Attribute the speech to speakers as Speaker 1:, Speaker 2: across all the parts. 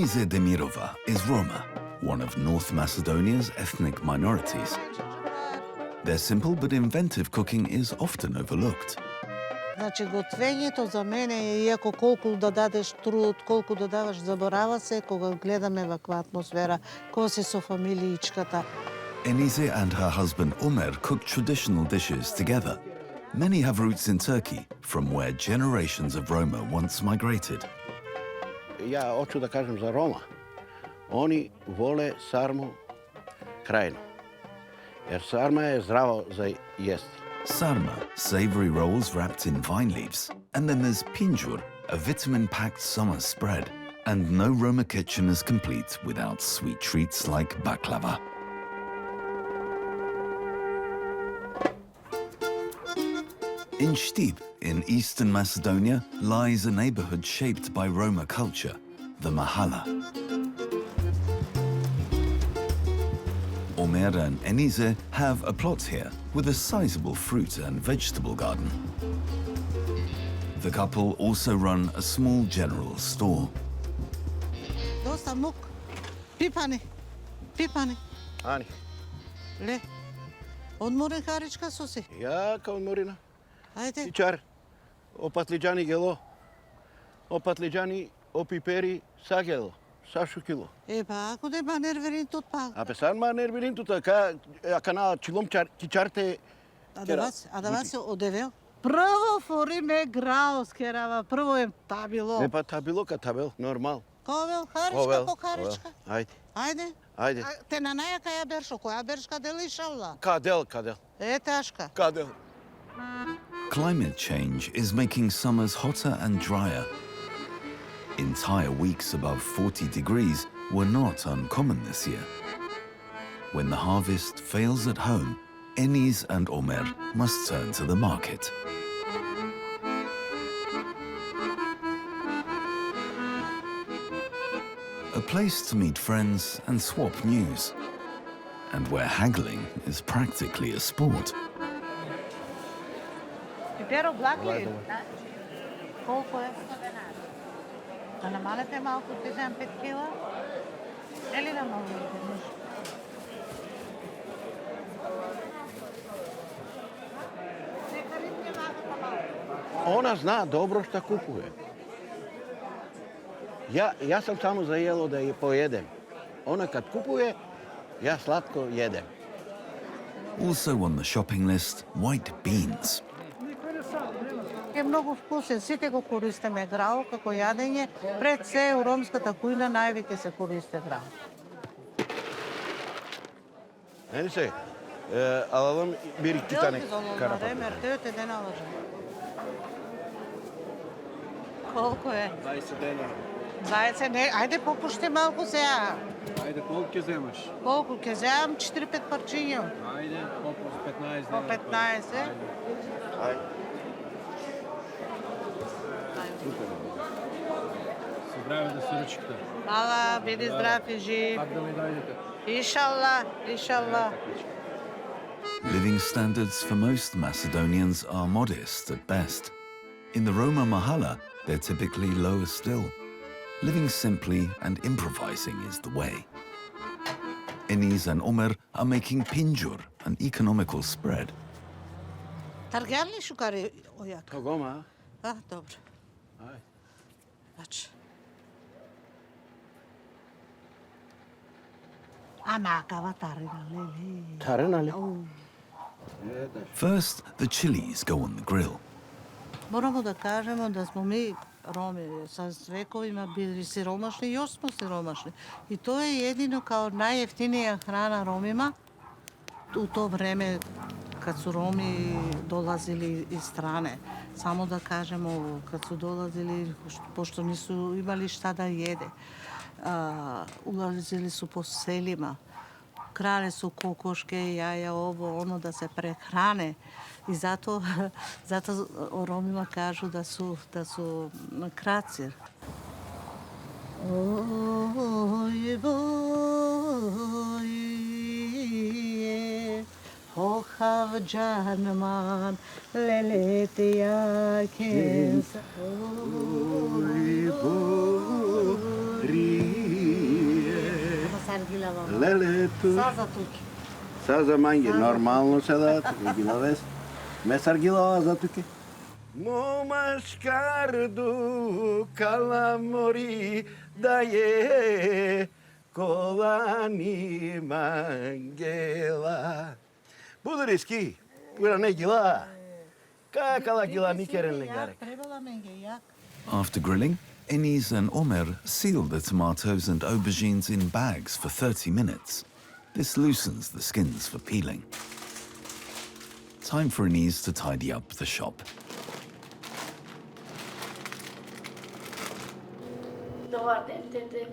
Speaker 1: Enize Demirova is Roma, one of North Macedonia's ethnic minorities. Their simple but inventive cooking is often overlooked.
Speaker 2: Значи, готвењето за мене е, иако колку да дадеш труд, колку да даваш, заборава се кога гледаме ваква атмосфера, кога си со фамилиичката.
Speaker 1: Enize and her husband Omer cook traditional dishes together. Many have roots in Turkey, from where generations of Roma once migrated.
Speaker 3: Ја hoću да кажем за Рома. Они воле сарму крајно. Jer sarma je zdravo za jesti.
Speaker 1: Sarma, savory rolls wrapped in vine leaves. And then there's pinjur, a vitamin-packed summer spread. And no Roma kitchen is complete without sweet treats like baklava. In Štip, in eastern Macedonia, lies a neighborhood shaped by Roma culture, the Mahala. Omer and Enize have a plot here with a sizable fruit and vegetable garden. The couple also run a small general store.
Speaker 2: Доста мук, пипани.
Speaker 3: Ani,
Speaker 2: Ле, одморен харичка соси.
Speaker 3: ja kao Morina.
Speaker 2: Ајде.
Speaker 3: Тичар, o patliđani gelo, o patliđani, o piperi sa gelo, sa šukilo.
Speaker 2: Па, ако нема нерверин тут па.
Speaker 3: A pesan ma nervirin tuta, kana čilomčar, kičarte.
Speaker 2: А да вас одевел? Прво фориме граос керава, прво е табило.
Speaker 3: Ne pa tabilo ka tabel, normal.
Speaker 2: Ковел, харичка по харичка.
Speaker 3: Ajde,
Speaker 2: Ајде.
Speaker 3: ajde.
Speaker 2: Те на наја каја бершо, која бершка делишавла.
Speaker 3: Kadel.
Speaker 2: Е, ташка.
Speaker 3: Kadel.
Speaker 1: Climate change is making summers hotter and drier. Entire weeks above 40 degrees were not uncommon this year. When the harvest fails at home, Enize and Omer must turn to the market. A place to meet friends and swap news, and where haggling is practically a sport.
Speaker 2: Пиперо блак ли? Колко е? Да намалете малко, ти вземам 5 кила? Или да намалите нещо?
Speaker 3: Ona zna dobro šta kupuje. Ja sam samo za jelo da je pojedem. Ona kad kupuje, ja slatko jedem.
Speaker 1: Also on the shopping list, white beans.
Speaker 2: Е многу вкусен, сите го користиме грао како јадење. Пред се у ромската кујна највеќе се користи грао.
Speaker 3: Neyse, alalım bir iki tane kara
Speaker 2: Ремер,
Speaker 3: patlıcan.
Speaker 2: тете ден алажа. Колко е?
Speaker 4: 20 дена.
Speaker 2: 20, не, ајде попушти малку сега.
Speaker 4: Ајде, колку ќе земаш?
Speaker 2: Колку ќе земам? 4-5 парчиња.
Speaker 4: Ајде, по 15
Speaker 2: По
Speaker 4: дена.
Speaker 2: 15.
Speaker 3: Ajde.
Speaker 4: Се здраве да се ручите.
Speaker 2: Ала, биди здрав и жив.
Speaker 4: Пак да ми дојдете.
Speaker 2: Иншалла.
Speaker 1: Living standards for most Macedonians are modest at best. In the Roma Mahala, they're typically lower still. Living simply and improvising is the way. Enize and Omer are making pinjur, an economical spread.
Speaker 2: Таргјан ли шукари ојака?
Speaker 3: Kogo ma?
Speaker 2: А, добро.
Speaker 3: Ajde.
Speaker 2: Значи. Ама кава тарина, леле.
Speaker 3: Tarena li?
Speaker 1: First, the chilies go on the grill.
Speaker 2: Морамо да кажемо да смо ми Роми со вековима били сиромашни и још смо сиромашни. И тоа е едино као најефтинија храна Ромима. У то време кад су Роми долазили из стране. Само да кажемо, кад су долазили, пошто нису имали шта да једе, улазили су по селима, крале су кокошке, јаја, ово, оно да се прехране. И зато Ромима кажу да су краци. Ој, вој, Охав џанман, лелете јакенса.
Speaker 3: Ой, бори,
Speaker 2: поздравам.
Speaker 3: Лелето.
Speaker 2: Саза туки.
Speaker 3: Саза манги, нормално се дадат. Гилавес. Месар гилава за туки. Момашкарду каламори да е колани мангела. Будуриски, пура не гила. Какала гила ни керен легарек.
Speaker 2: Требала менге јак.
Speaker 1: After grilling, Enis and Omer seal the tomatoes and aubergines in bags for 30 minutes. This loosens the skins for peeling. Time for Enis to tidy up the shop.
Speaker 5: Добар ден, дете.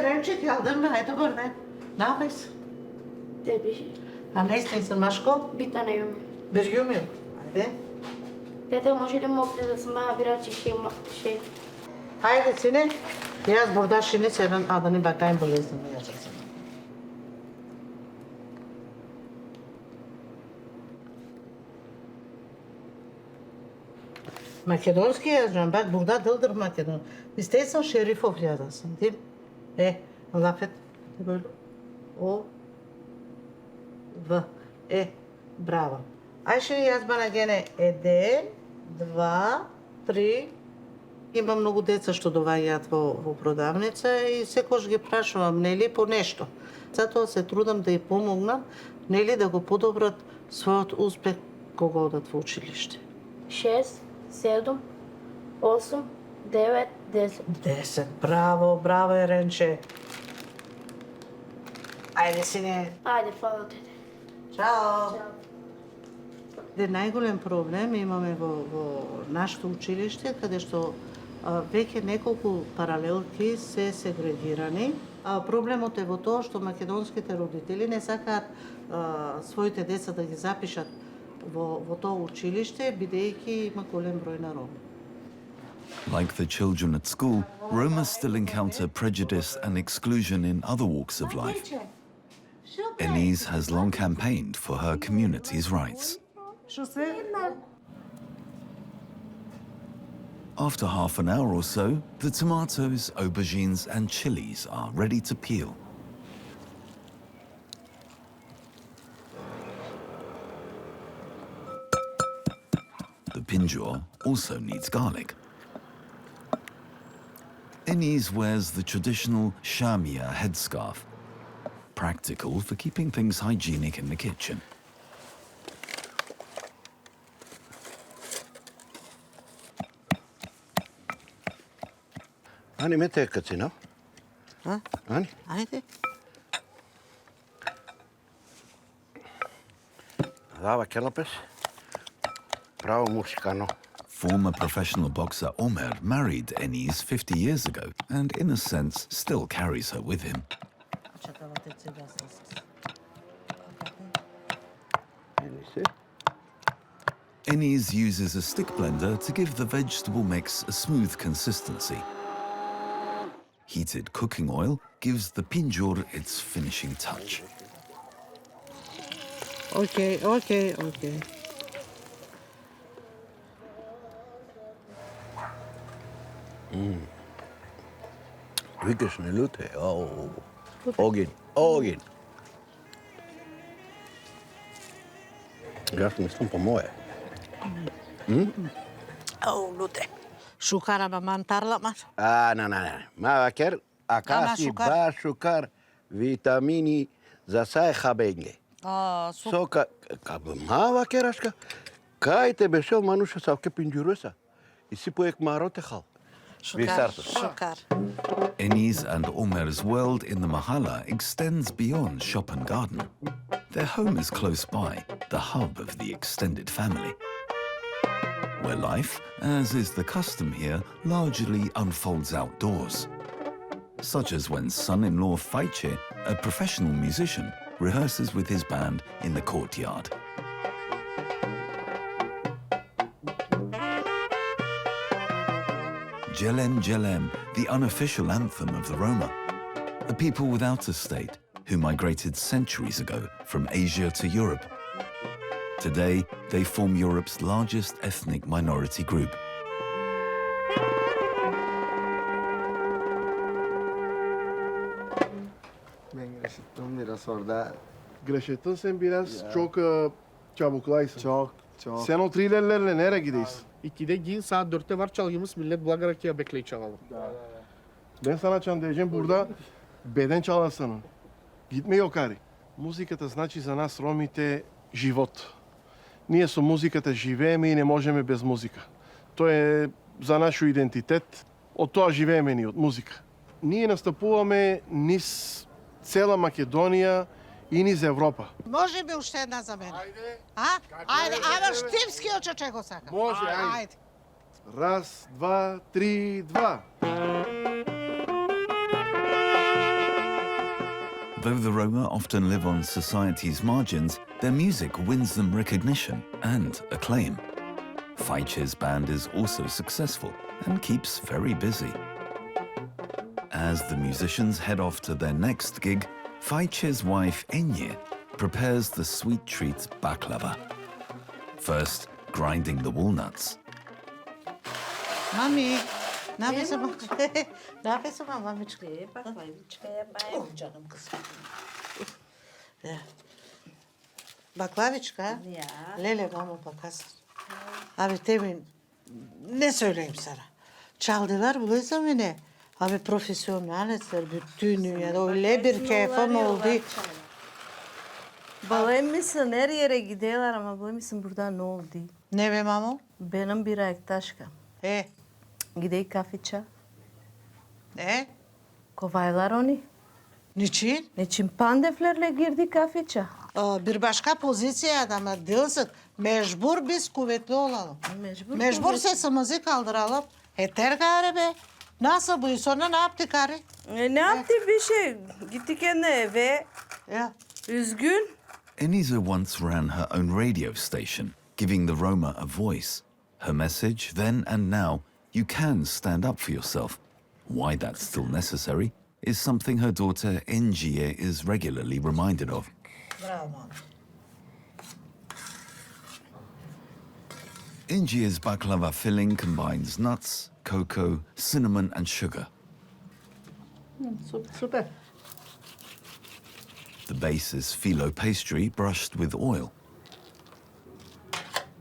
Speaker 2: Ренчик, јадем, ајде добар ден. Напис.
Speaker 5: Те беше.
Speaker 2: А наистина Машко?
Speaker 5: Бита на јуми.
Speaker 2: Без јумил. Ајде.
Speaker 5: Дете, може ли могате да сма бирачи ше?
Speaker 2: Ајде, сине. Јас бордаши не се еден, а да не бакајм болезнен. Јас се. Македонски јазрам, бак бурда дълдър Македон. Висте съм шерифов јаза съм. Ти? Лафет. О. В. Браво. Ајше јас бана гене 1, 2, 3. Има многу деца што доваѓаат во продавница и секош ги прашувам, нели, по нешто. Затоа се трудам да ја помогнам, нели, да го подобрат својот успех кога одат во училиште.
Speaker 5: 6, 7, 8, 9, 10.
Speaker 2: 10, браво, браво Еренче. Ајде, сине.
Speaker 5: Ајде, фала, дете.
Speaker 2: Чао. Најголем проблем имаме во нашето училиште, каде што веќе неколку паралелки се сегрегирани. Проблемот е во тоа што македонските родители не сакаат своите деца да ги запишат во тоа училиште, бидејќи има голем број на роми.
Speaker 1: Like the children at school, Roma still encounter prejudice and exclusion in other walks of life. Enis has long campaigned for her community's rights. After half an hour or so, the tomatoes, aubergines and chilies are ready to peel. The pinjor also needs garlic. Enis wears the traditional shamia headscarf, practical for keeping things hygienic in the kitchen.
Speaker 3: Ани ме те кацина. Ани?
Speaker 2: Ајде.
Speaker 3: Дава келапес. Право мушкано.
Speaker 1: Former professional boxer Omer married Enis 50 years ago and, in a sense, still carries her with him. Enis uses a stick blender to give the vegetable mix a smooth consistency. Heated cooking oil gives the pinjor its finishing touch.
Speaker 2: Okay.
Speaker 3: Викаш не люте. Огин. Јас мислам по моје.
Speaker 2: Луте. Шукара маман тарламар.
Speaker 3: Не. Мавакер, акаси ба шукар, витамини за сај хабенге. Сока, мавакер ашка, кај те бешел мануша савке пинџуруеса. И си поек мароте хал.
Speaker 2: Шукар.
Speaker 1: Enis and Omer's world in the Mahala extends beyond shop and garden. Their home is close by, the hub of the extended family, where life, as is the custom here, largely unfolds outdoors. Such as when son-in-law Faiche, a professional musician, rehearses with his band in the courtyard. Jelem Jelem, the unofficial anthem of the Roma, a people without a state who migrated centuries ago from Asia to Europe. Today, they form Europe's largest ethnic minority group.
Speaker 6: Greşettim biraz orada.
Speaker 7: Greşettin sen biraz çok çabuklaysın.
Speaker 6: Çok.
Speaker 7: Sen o trillerlerle nereye gidiyorsun?
Speaker 8: 2'de giyin, saat 4'te var çalgımız, millet Bulgarya'ya bekleyi çalalım.
Speaker 7: Ben sana çan diyeceğim burada beden çalasın. Gitme yok ari. Музиката значи за нас ромите живот. Ние со музиката живееме и не можеме без музика. Тоа е за нашиот идентитет. Од тоа живееме ни, од музика. Ние настапуваме низ цела Македонија и низ Европа.
Speaker 2: Може би уште една за мене.
Speaker 7: Ајде.
Speaker 2: Ајде, ама штипски од чего сака.
Speaker 7: Може, ајде. Раз, два, три, два.
Speaker 1: Though the Roma often live on society's margins, their music wins them recognition and acclaim. Fajce's band is also successful and keeps very busy. As the musicians head off to their next gig, Fajce's wife Enye prepares the sweet treat baklava. First, grinding the walnuts.
Speaker 2: Mami, написам мамичка.
Speaker 5: Baklavaçka yapayım.
Speaker 2: Canım kızım. Baklaviçka.
Speaker 5: Ya.
Speaker 2: Lele mama bakasın. Abi temin ne söyleyeyim sana? Çaldılar buluyorsa beni. Abi profesyoneller bütün dünyada öyle bir keyfim oldu.
Speaker 9: Балем мислам, her yere gidiyorlar ama balem mислам burada ne oldu?
Speaker 2: Ne be mamo?
Speaker 9: Benim bir arkadaşka. Gidey kafiça. Kovaylar onu.
Speaker 2: Niçin?
Speaker 9: Niçin pandeflerle girdi kafiça?
Speaker 2: Bir başka pozisyada mı diyorsun? Mecbur biz kuvvetli olalım. Mecbur sesimizi kaldıralım. Yeter gari be. Nasıl bu? Sonra ne yaptı gari?
Speaker 9: Ne yaptı bir şey? Gitti kendi eve.
Speaker 2: Ya.
Speaker 9: Üzgün.
Speaker 1: Enisa once ran her own radio station, giving the Roma a voice. Her message then and now, you can stand up for yourself. Why that's still necessary is something her daughter Engie is regularly reminded of.
Speaker 2: Bravo mama.
Speaker 1: Engie's baklava filling combines nuts, cocoa, cinnamon and sugar.
Speaker 2: Süper.
Speaker 1: The base is phyllo pastry brushed with oil.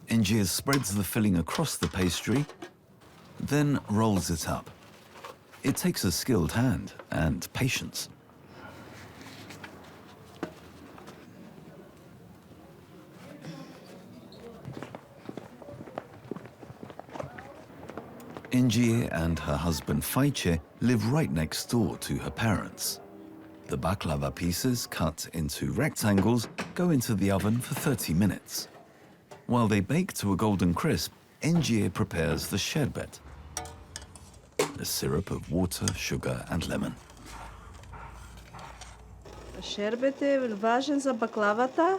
Speaker 1: Engie spreads the filling across the pastry, then rolls it up. It takes a skilled hand and patience. Engie and her husband Fajce live right next door to her parents. The baklava pieces, cut into rectangles, go into the oven for 30 minutes. While they bake to a golden crisp, Engie prepares the sherbet, a syrup of water, sugar and lemon.
Speaker 9: Шербет е важен за баклавата.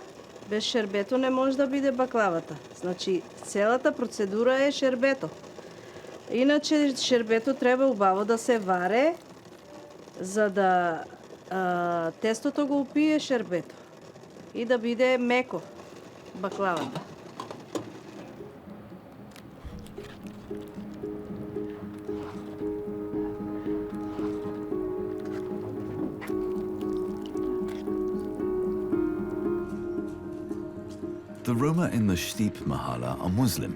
Speaker 9: Без шербето не може да биде баклавата. Значи, целата процедура е шербето. Иначе шербето треба убаво да се варе, за да тестото го упие шербето и да биде меко баклавата.
Speaker 1: The Roma in the Shtip Mahala are Muslim.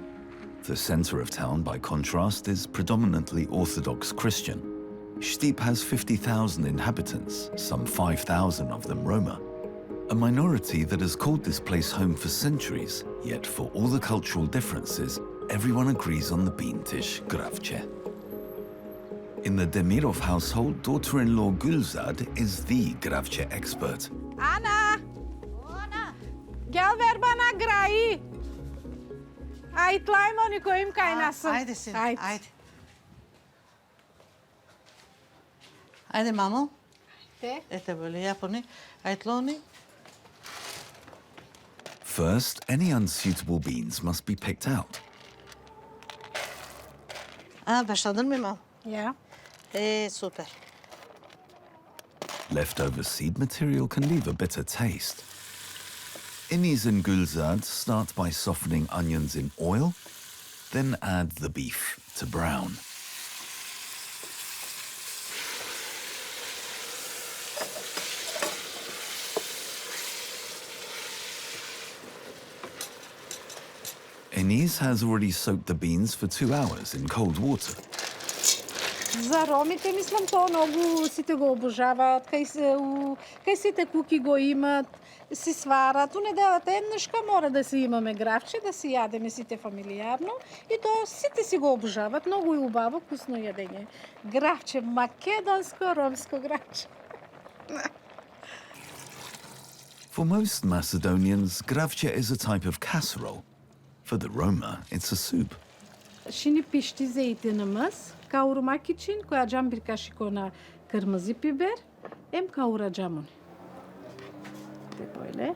Speaker 1: The center of town, by contrast, is predominantly Orthodox Christian. Shtip has 50,000 inhabitants, some 5,000 of them Roma. A minority that has called this place home for centuries, yet for all the cultural differences, everyone agrees on the bean dish gravce. In the Demirov household, daughter-in-law Gulzad is the gravce expert.
Speaker 10: Ana! Gel ver bana grayı. Ayıtlayayım onu koyayım kaynasın.
Speaker 2: Haydi sen, haydi. Haydi mamo. Ete böyle yap onu. Ayıtla onu.
Speaker 1: First, any unsuitable beans must be picked out.
Speaker 2: Başladın mı mam?
Speaker 10: Ya.
Speaker 2: Süper.
Speaker 1: Leftover seed material can leave a bitter taste. Iniz and Gulzad start by softening onions in oil, then add the beef to brown. Enis has already soaked the beans for 2 hours in cold water.
Speaker 10: За ромите, мислам, тоа многу сите го обожаваат, кај сите куки го имат, си сварат. У неделата еднашка мора да си имаме гравче, да си јадеме сите фамилијарно и тоа сите си го обожаваат, многу и убаво, вкусно јадење. Гравче, македонско, ромско гравче.
Speaker 1: For most Macedonians, gravče is a type of casserole. For the Roma, it's a soup.
Speaker 10: Şimdi pişti zeytinimiz. Kavurmak için koyacağım birkaç kona kırmızı biber. Hem kavuracağım onu. Böyle.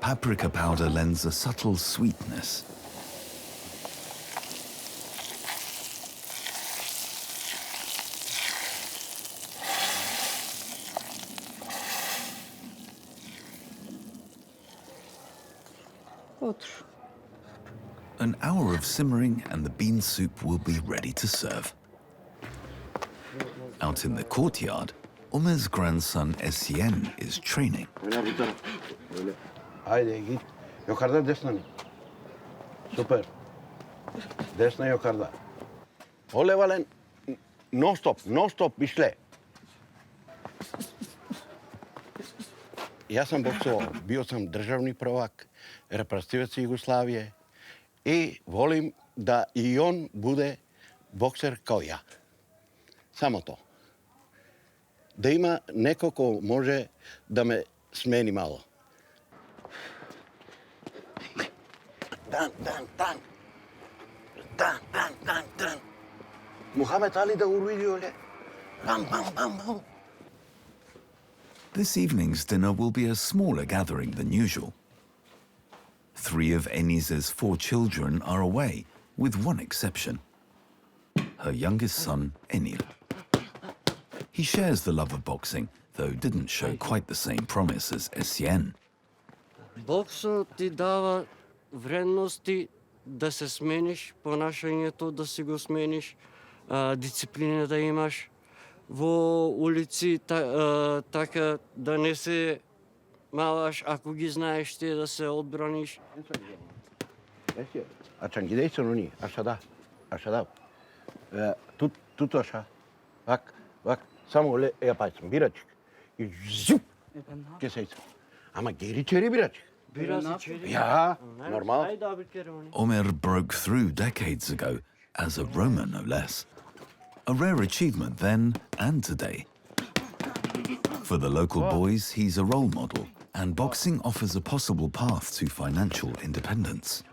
Speaker 1: Paprika powder lends a subtle sweetness.
Speaker 10: Otur.
Speaker 1: An hour of simmering and the bean soup will be ready to serve. Out in the courtyard, Omer's grandson Essien is training.
Speaker 3: Ajde, git. Yukarıda desna mi? Super. Desna yukarıda. Ole Valen, non stop, bišle. Ja sam boksovao, bio sam državni prvak, reprezentativac Jugoslavije i volim da i on bude bokser kao ja. Samo to. Da ima neko ko može da me smeni malo. Dan. Muhammed Ali da urvidi öyle. Bam.
Speaker 1: This evening's dinner will be a smaller gathering than usual. 3 of Enis's 4 children are away, with one exception. Her youngest son, Enil. He shares the love of boxing, though didn't show quite the same promise as Essien.
Speaker 6: Боксот ти дава вредности да се смениш, понашањето да си го смениш, дисциплина да имаш во улици, така да не се малаш, ако ги знаеш ти да се одбраниш.
Speaker 3: Açan gideysen onu, aşağıda. Tut aşağı. Bak, samo öyle yaparsın, birazcık. Zıp, keseysin. Ama geri içeri birazcık.
Speaker 6: Biraz içeri.
Speaker 3: Ya, normal.
Speaker 6: Haydi abi kere onu.
Speaker 1: Omer broke through decades ago, as a Roma no less. A rare achievement then and today. For the local boys, he's a role model, and boxing offers a possible path to financial independence.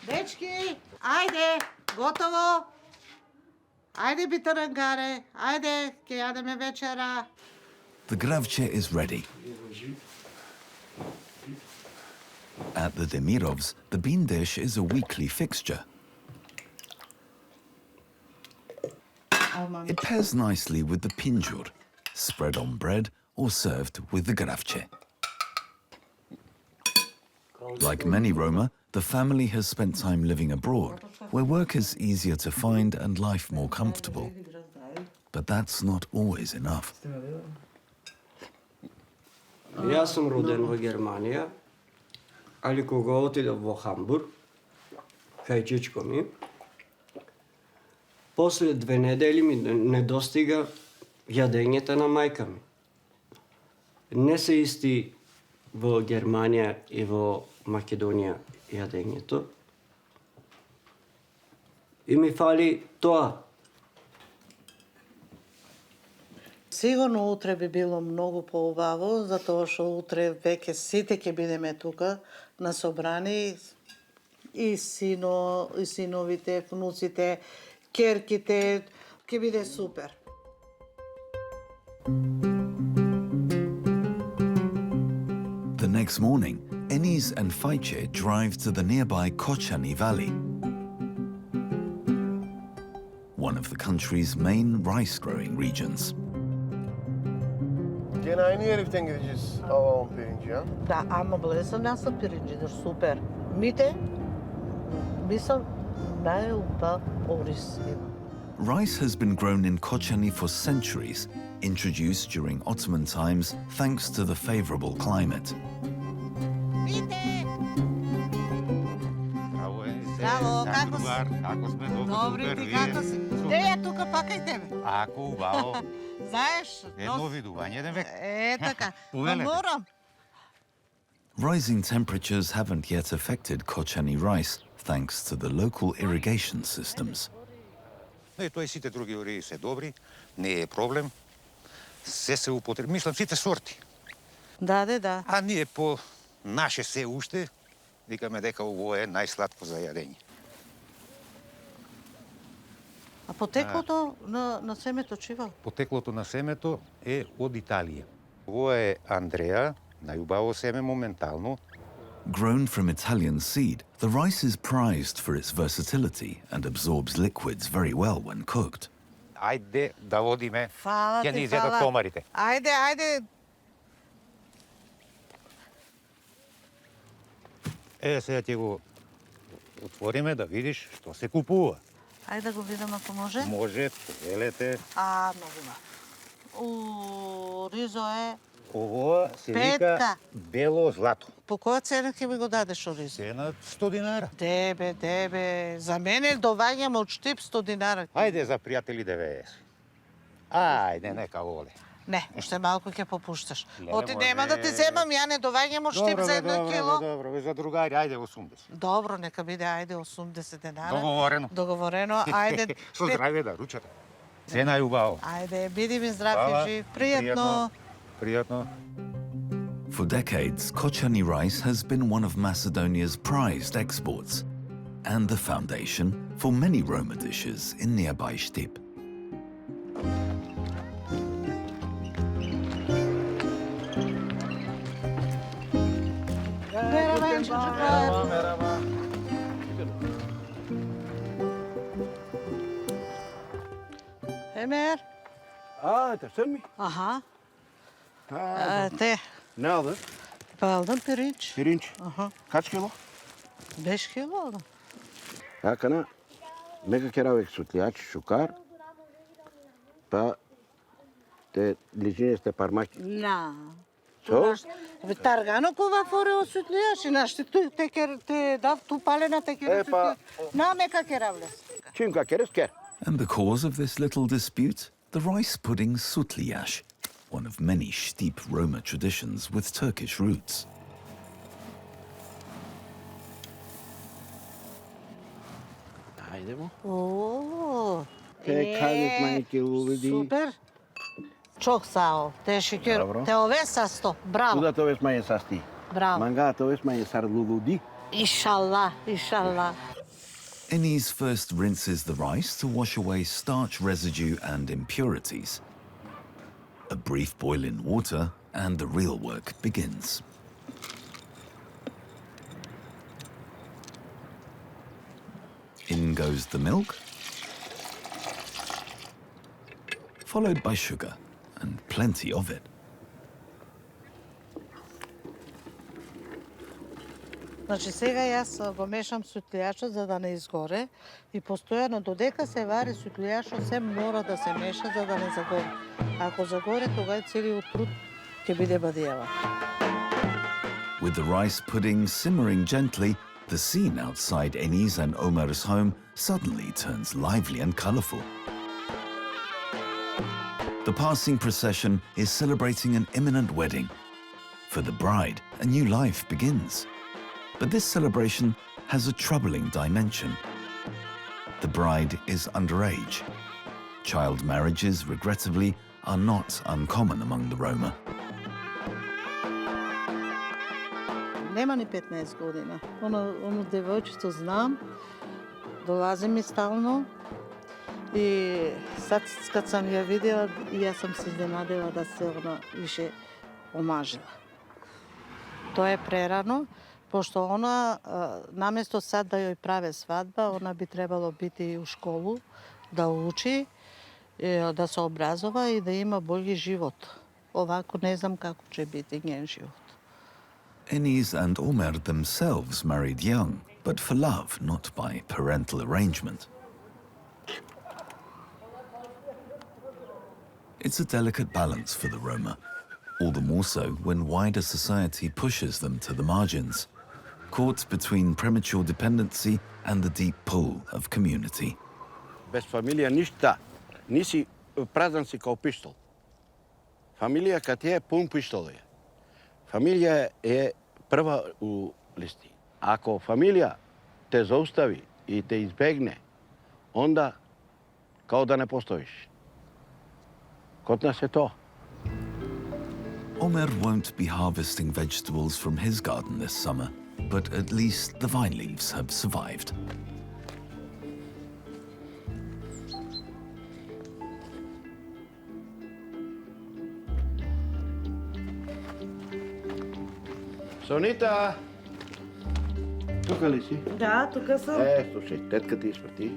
Speaker 2: Dečki, ajde, gotovo. Ajde, bitarangare, ajde, ke jademe večera.
Speaker 1: The gravče is ready. At the Demirovs, the bean dish is a weekly fixture. It pairs nicely with the pinjur, spread on bread or served with the gravče. Like many Roma, the family has spent time living abroad, where work is easier to find and life more comfortable. But that's not always enough.
Speaker 6: Јас сум роден во Германија, али кога отидов во Хамбург, кај чичко ми, после 2 недели ми недостига јадењето на мајка ми. Не се исти во Германија и во Македонија јадењето. И ми фали тоа.
Speaker 2: Сигурно утре би било многу поубаво, затоа што утре веќе сите ќе бидеме тука на собрани и синовите, внуците, керките, ќе биде супер.
Speaker 1: The next morning, Enis and Faice drive to the nearby Kočani Valley, one of the country's main rice-growing regions.
Speaker 7: Gene aynı heriften gideceğiz alalım pirinci ya.
Speaker 2: Да, ама блесам јас сам пиринџидер, супер. Мите, мислам, најубав орис има.
Speaker 1: Rice has been grown in Kočani for centuries, introduced during Ottoman times thanks to the favorable climate.
Speaker 2: Браво, како си?
Speaker 11: Како сме
Speaker 2: Добри, ти како си? Де ја тука пак и тебе.
Speaker 11: Ако, убаво.
Speaker 2: Знаеш?
Speaker 11: Едно видување, еден век.
Speaker 2: Така.
Speaker 11: Повелете.
Speaker 2: Морам.
Speaker 1: Rising temperatures haven't yet affected Kochani rice thanks to the local irrigation systems.
Speaker 11: Не, тоа и сите други ории се добри, не е проблем. Се употреби, мислам сите сорти.
Speaker 2: Да.
Speaker 11: А ние по наше се уште викаме дека ово е најсладко за јадење.
Speaker 2: А потеклото на семето чива?
Speaker 11: Потеклото на семето е од Италија. Ово е Андреа, најубаво семе моментално.
Speaker 1: Grown from Italian seed, the rice is prized for its versatility and absorbs liquids very well when cooked.
Speaker 11: Ајде да водиме.
Speaker 2: Фала
Speaker 11: Ќе ни
Speaker 2: ти,
Speaker 11: изедат
Speaker 2: фала.
Speaker 11: комарите.
Speaker 2: Ајде.
Speaker 11: Сега ќе го отвориме да видиш што се купува.
Speaker 2: Ајде да го видам ако може.
Speaker 11: Може, повелете.
Speaker 2: Многу убаво. Ризо е
Speaker 11: Ово се
Speaker 2: Петка.
Speaker 11: вика бело злато.
Speaker 2: по која цена ќе ми го дадеш оризо?
Speaker 11: Цена 100 динара.
Speaker 2: Дебе. За мене доваѓам од Штип 100 динара.
Speaker 11: Ајде за пријатели 90. Ајде, нека воле.
Speaker 2: Не, уште малку ќе попушташ.
Speaker 11: Леле,
Speaker 2: Оти
Speaker 11: може.
Speaker 2: нема да ти земам, ја не доваѓам од Штип за 1 кило.
Speaker 11: Добро, за другари, ајде 80.
Speaker 2: Добро, нека биде ајде 80 денара.
Speaker 11: Договорено.
Speaker 2: Ајде.
Speaker 11: Со здравје да ручате. Цена е убаво.
Speaker 2: Ајде, биди ми здрав и жив. Пријатно.
Speaker 11: Пријатно.
Speaker 1: For decades, Kochani rice has been one of Macedonia's prized exports and the foundation for many Roma dishes in nearby Štip.
Speaker 2: Emir.
Speaker 3: Ter sen mi?
Speaker 2: Aha. Te.
Speaker 3: Ne aldın?
Speaker 2: Aldım pirinç.
Speaker 3: Pirinç.
Speaker 2: Aha.
Speaker 3: Kaç kilo?
Speaker 2: 5 kilo aldım.
Speaker 3: Hakana mega keravek sutliač, šukar, pa te ličine ste parmači.
Speaker 2: На.
Speaker 3: Со?
Speaker 2: Таргано кога форе осветлијаш и наште те дав ту палена те ке
Speaker 3: Епа.
Speaker 2: На мека керавлес.
Speaker 3: Čim ka keres ker?
Speaker 1: And the cause of this little dispute? The rice pudding sutliyash, one of many Štip Roma traditions with Turkish roots.
Speaker 3: Hajdemo.
Speaker 2: О.
Speaker 3: Кажеш мајке луди.
Speaker 2: Супер. Çok sağ ol. Teşekkür.
Speaker 3: Dobro.
Speaker 2: Te ove sasto. Bravo.
Speaker 3: Куда то веш маје састи?
Speaker 2: Bravo.
Speaker 3: Манга то веш маје сар луди.
Speaker 2: İnşallah. İnşallah.
Speaker 1: Enis first rinses the rice to wash away starch residue and impurities. A brief boil in water and the real work begins. In goes the milk, followed by sugar, and plenty of it.
Speaker 2: Значи сега јас го мешам сутлијачот за да не изгоре и постојано додека се вари сутлијачот се мора да се меша за да не загори. Ако загори, тога целиот труд ќе биде бадијава.
Speaker 1: With the rice pudding simmering gently, the scene outside Enis and Omar's home suddenly turns lively and colourful. The passing procession is celebrating an imminent wedding. For the bride, a new life begins. But this celebration has a troubling dimension. The bride is underage. Child marriages, regrettably, are not uncommon among the Roma.
Speaker 2: Нема ни 15 година. Оно девојчето знам, долази ми стално и сад кад сам ја видела, јас сам се изненадила да се она више омажила. Тоа е прерано, пошто она наместо сад да јој праве свадба, она би требало бити у школу, да учи, да се образова и да има болji живот. Овако не знам како ќе биде нjen живот.
Speaker 1: Enis and Omer themselves married young, but for love, not by parental arrangement. It's a delicate balance for the Roma, all the more so when wider society pushes them to the margins, caught between premature dependency and the deep pull of community.
Speaker 3: Без фамилија ништа. Ниси празан си као пиштол. Фамилија кад ти е пун пиштол е. Фамилија е прва у листи. Ако фамилија те заустави и те избегне, онда као да не постоиш. Код нас е тоа.
Speaker 1: Omer won't be harvesting vegetables from his garden this summer, but at least the vine leaves have survived.
Speaker 3: Сонита! Тука ли си?
Speaker 9: Да, тука сум.
Speaker 3: Слушај, тетка ти испрати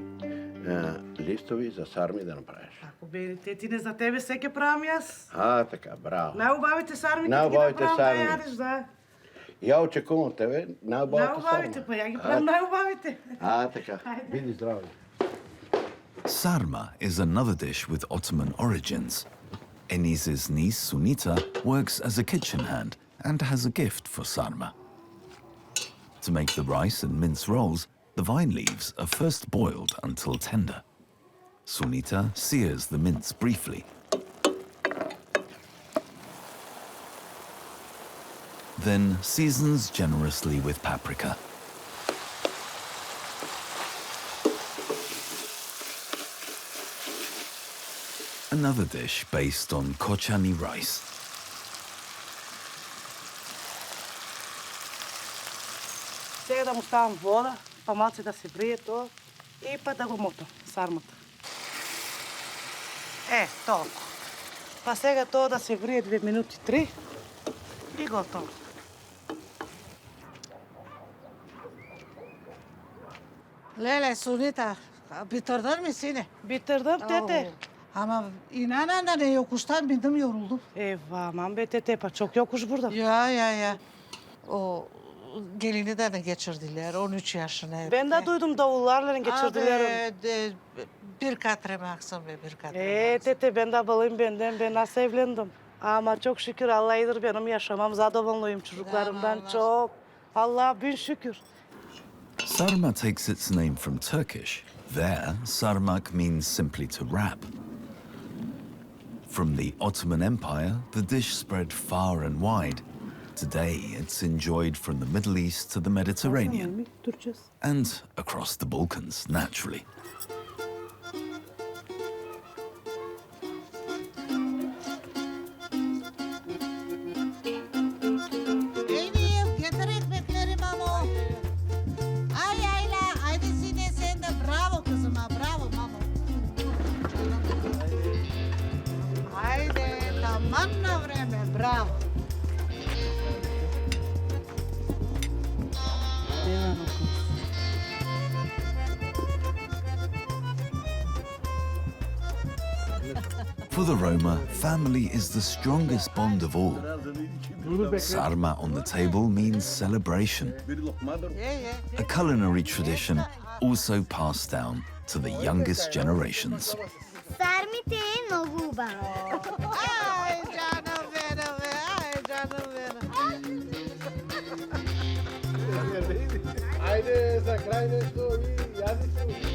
Speaker 3: листови за сарми да направиш.
Speaker 9: Ако бери тетине за тебе се ќе правам јас.
Speaker 3: Така, браво.
Speaker 9: Најубавите сарми ќе ги
Speaker 3: Најубавите
Speaker 9: направам да
Speaker 3: сарми.
Speaker 9: јадеш, да.
Speaker 3: Ја очекувам од тебе најубавите сарми.
Speaker 9: Најубавите, па ја ги правам најубавите.
Speaker 3: Така. Биди здрави.
Speaker 1: Sarma is another dish with Ottoman origins. Enis's niece, Sunita, works as a kitchen hand and has a gift for sarma. To make the rice and mince rolls, the vine leaves are first boiled until tender. Sunita sears the mince briefly. Then seasons generously with paprika. Another dish based on kochani rice.
Speaker 9: Сега да му ставам вода, па малце да се брие тоа и па да го мотам сармата. Толку. Па сега тоа да се врие 2 минути 3 и готово.
Speaker 2: Леле, Сунита, битърдън ми сине.
Speaker 9: Битърдън, тете.
Speaker 2: Ама инана да не јокуштан бидам јорулду.
Speaker 9: Ева, мам бе тете, па чок јокуш бурда.
Speaker 2: Ja. O gelini de ne geçirdiler, 13 yaşına.
Speaker 9: Ben de duydum davullarla geçirdiler.
Speaker 2: Bir katre maksam ve bir katre.
Speaker 9: Tete ben de balıyım benden, ben nasıl evlendim. Ama çok şükür Allah iyidir benim yaşamam, zadovalıyım çocuklarımdan çok. Allah bin şükür.
Speaker 1: Sarma takes its name from Turkish. There, sarmak means simply to wrap. From the Ottoman Empire, the dish spread far and wide. Today, it's enjoyed from the Middle East to the Mediterranean and across the Balkans, naturally.
Speaker 2: Bravo.
Speaker 1: For the Roma, family is the strongest bond of all. Sarma on the table means celebration, a culinary tradition also passed down to the youngest generations.
Speaker 5: Sarmите е много убаво.
Speaker 2: Ай, canım benim, ay canım benim.
Speaker 7: Ajde, za kraj nešto i javi se.